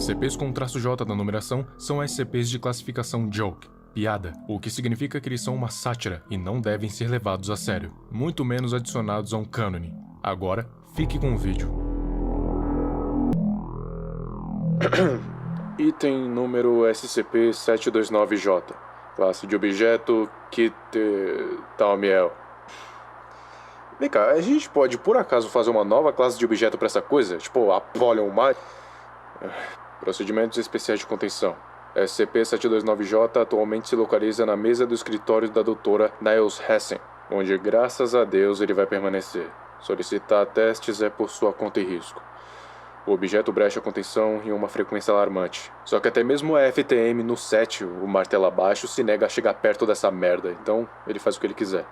SCPs com traço J da numeração são SCPs de classificação Joke, piada, o que significa que eles são uma sátira e não devem ser levados a sério, muito menos adicionados a um cânone. Agora, fique com o vídeo. Item número SCP-729-J. Classe de objeto Kit Talmiel. Vem cá, a gente pode por acaso fazer uma nova classe de objeto pra essa coisa? Tipo, Apollyon Mine? Procedimentos especiais de contenção. SCP-729-J atualmente se localiza na mesa do escritório da Dra. Niles Hessen, onde graças a Deus ele vai permanecer. Solicitar testes é por sua conta e risco. O objeto brecha a contenção em uma frequência alarmante. Só que até mesmo a FTM no 7, o martelo abaixo, se nega a chegar perto dessa merda, então ele faz o que ele quiser.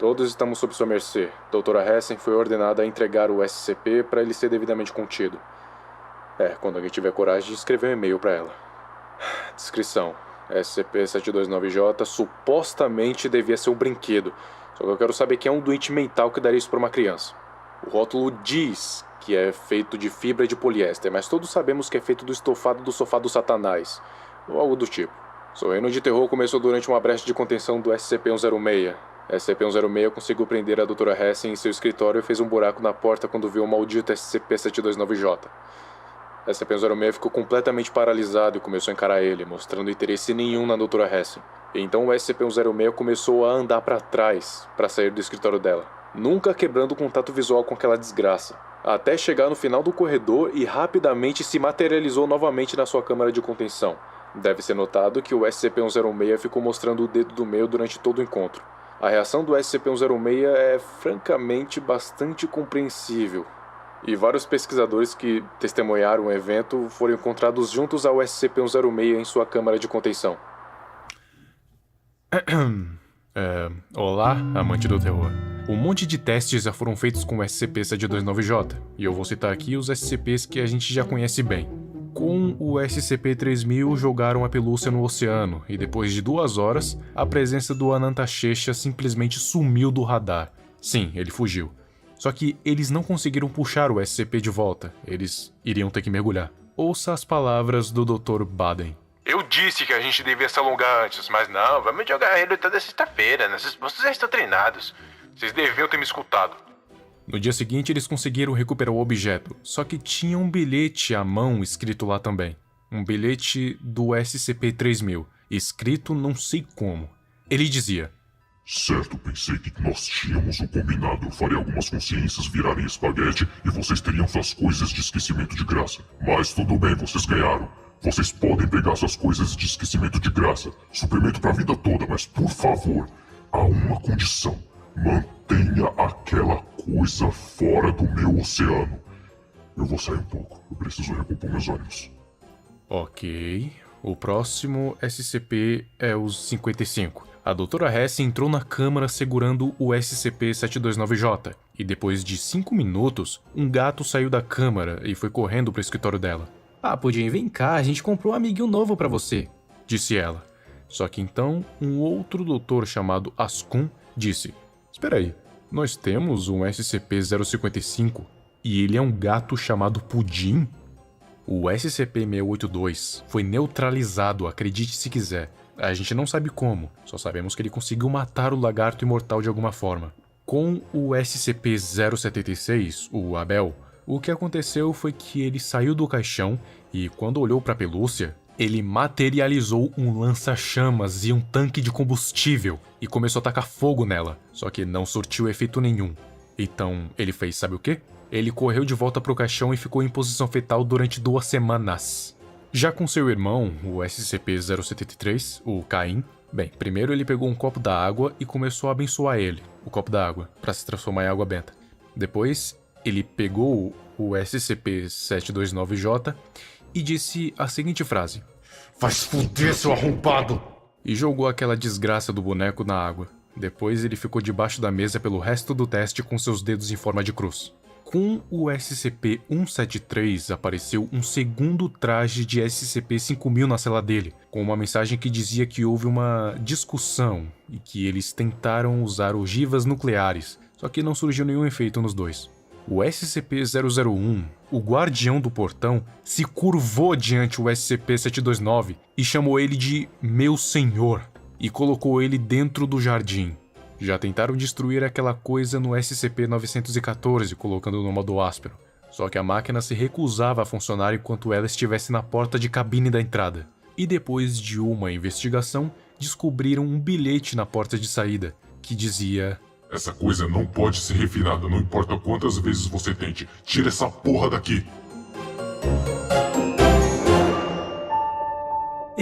Todos estamos sob sua mercê. Dra. Hessen foi ordenada a entregar o SCP para ele ser devidamente contido. Quando alguém tiver coragem de escrever um e-mail para ela. Descrição. SCP-729-J supostamente devia ser um brinquedo. Só que eu quero saber quem é um doente mental que daria isso para uma criança. O rótulo diz que é feito de fibra de poliéster, mas todos sabemos que é feito do estofado do sofá do Satanás, ou algo do tipo. Seu reino de terror começou durante uma brecha de contenção do SCP-106. SCP-106 conseguiu prender a Dra. Hessen em seu escritório e fez um buraco na porta quando viu o maldito SCP-729-J. SCP-106 ficou completamente paralisado e começou a encarar ele, mostrando interesse nenhum na Dra. Hessen. E então o SCP-106 começou a andar para trás, para sair do escritório dela, nunca quebrando o contato visual com aquela desgraça, até chegar no final do corredor e rapidamente se materializou novamente na sua câmara de contenção. Deve ser notado que o SCP-106 ficou mostrando o dedo do meio durante todo o encontro. A reação do SCP-106 é francamente bastante compreensível, e vários pesquisadores que testemunharam o evento foram encontrados juntos ao SCP-106 em sua câmara de contenção. Olá, amante do terror. Um monte de testes já foram feitos com o SCP-729-J, e eu vou citar aqui os SCPs que a gente já conhece bem. Com o SCP-3000 jogaram a pelúcia no oceano, e depois de 2 horas, a presença do Anantachecha simplesmente sumiu do radar. Sim, ele fugiu. Só que eles não conseguiram puxar o SCP de volta, eles iriam ter que mergulhar. Ouça as palavras do Dr. Baden. Eu disse que a gente devia se alongar antes, mas não, vamos jogar ele toda sexta-feira, né? Vocês já estão treinados. Vocês deviam ter me escutado. No dia seguinte eles conseguiram recuperar o objeto, só que tinha um bilhete à mão escrito lá também. Um bilhete do SCP-3000, escrito não sei como. Ele dizia: certo, pensei que nós tínhamos um combinado. Eu faria algumas consciências virarem espaguete e vocês teriam suas coisas de esquecimento de graça. Mas tudo bem, vocês ganharam. Vocês podem pegar suas coisas de esquecimento de graça. Suprimento pra vida toda, mas por favor, há uma condição. Mantenha aquela coisa fora do meu oceano. Eu vou sair um pouco. Eu preciso recompor meus ânimos. Ok. O próximo SCP é o 55. A Dra. Hessen entrou na câmara segurando o SCP-729-J, e depois de 5 minutos, um gato saiu da câmara e foi correndo para o escritório dela. Pudim, vem cá, a gente comprou um amiguinho novo pra você, disse ela. Só que então, um outro doutor chamado Ascun disse: espera aí, nós temos um SCP-055 e ele é um gato chamado Pudim? O SCP-682 foi neutralizado, acredite se quiser. A gente não sabe como, só sabemos que ele conseguiu matar o lagarto imortal de alguma forma. Com o SCP-076, o Abel, o que aconteceu foi que ele saiu do caixão e, quando olhou para a pelúcia, ele materializou um lança-chamas e um tanque de combustível e começou a tacar fogo nela, só que não surtiu efeito nenhum. Então, ele fez sabe o quê? Ele correu de volta pro caixão e ficou em posição fetal durante 2 semanas. Já com seu irmão, o SCP-073, o Caim, bem, primeiro ele pegou um copo da água e começou a abençoar ele, o copo da água, para se transformar em água benta. Depois, ele pegou o SCP-729-J e disse a seguinte frase: vai se fuder, seu arrombado! E jogou aquela desgraça do boneco na água. Depois ele ficou debaixo da mesa pelo resto do teste com seus dedos em forma de cruz. Com o SCP-173 apareceu um segundo traje de SCP-5000 na cela dele, com uma mensagem que dizia que houve uma discussão e que eles tentaram usar ogivas nucleares, só que não surgiu nenhum efeito nos dois. O SCP-001, o guardião do portão, se curvou diante o SCP-729 e chamou ele de Meu Senhor e colocou ele dentro do jardim. Já tentaram destruir aquela coisa no SCP-914, colocando no modo áspero. Só que a máquina se recusava a funcionar enquanto ela estivesse na porta de cabine da entrada. E depois de uma investigação, descobriram um bilhete na porta de saída, que dizia: Essa coisa não pode ser refinada, não importa quantas vezes você tente. Tira essa porra daqui!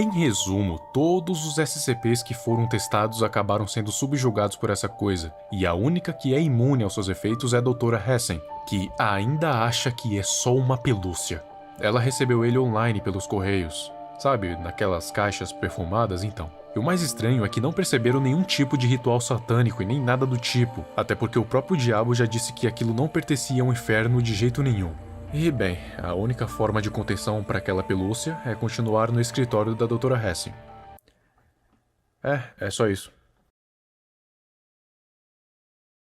Em resumo, todos os SCPs que foram testados acabaram sendo subjugados por essa coisa, e a única que é imune aos seus efeitos é a Dra. Hessen, que ainda acha que é só uma pelúcia. Ela recebeu ele online pelos correios, sabe, naquelas caixas perfumadas então. E o mais estranho é que não perceberam nenhum tipo de ritual satânico e nem nada do tipo, até porque o próprio diabo já disse que aquilo não pertencia ao inferno de jeito nenhum. E bem, a única forma de contenção para aquela pelúcia é continuar no escritório da Dra. Hessen. É só isso.